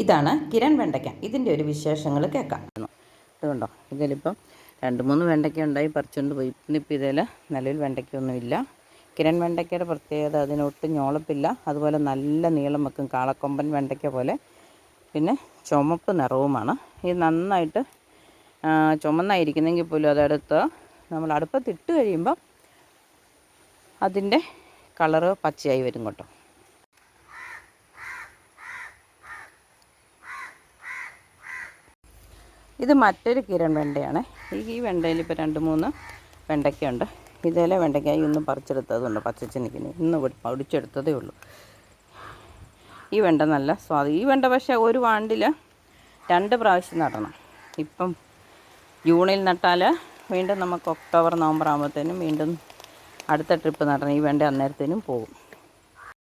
ഇതാണ് കിരൺ വെണ്ടയ്ക്ക. ഇതിൻ്റെ ഒരു വിശേഷങ്ങൾ കേൾക്കാം. ഇതുകൊണ്ടോ, ഇതിലിപ്പം 2-3 വെണ്ടയ്ക്ക ഉണ്ടായി പറിച്ചുകൊണ്ട് പോയി. ഇന്നിപ്പോൾ ഇതിൽ നിലവിൽ വെണ്ടയ്ക്കൊന്നുമില്ല. കിരൺ വെണ്ടയ്ക്കയുടെ പ്രത്യേകത അതിനൊട്ടും ഞോളപ്പില്ല. അതുപോലെ നല്ല നീളം വെക്കും, കാളക്കൊമ്പൻ വെണ്ടയ്ക്ക പോലെ. പിന്നെ ചുമപ്പ് നിറവുമാണ്. ഇത് നന്നായിട്ട് ചുമന്നായിരിക്കുന്നെങ്കിൽ പോലും അതെടുത്ത് നമ്മൾ അടുപ്പത്തിട്ട് കഴിയുമ്പോൾ അതിൻ്റെ കളറ് പച്ചയായി വരും കേട്ടോ. ഇത് മറ്റൊരു കിരൺ വെണ്ടയാണ്. ഈ വെണ്ടയിൽ ഇപ്പോൾ 2-3 വെണ്ടയ്ക്കുണ്ട്. ഇതേലെ വെണ്ടയ്ക്കായി ഇന്ന് പറിച്ചെടുത്തതുണ്ട്, പച്ചച്ച് നിൽക്കുന്നത്. ഇന്ന് പൊടിച്ചെടുത്തതേ ഉള്ളൂ. ഈ വെണ്ട നല്ല സ്വാദ്. ഈ വെണ്ട പക്ഷേ ഒരു വാണ്ടിൽ 2 പ്രാവശ്യം നടണം. ഇപ്പം ജൂണിൽ നട്ടാൽ വീണ്ടും നമുക്ക് ഒക്ടോബർ നവംബർ ആകുമ്പോഴത്തേനും വീണ്ടും അടുത്ത ട്രിപ്പ് നടണം. ഈ വെണ്ട അന്നേരത്തേനും പോകും.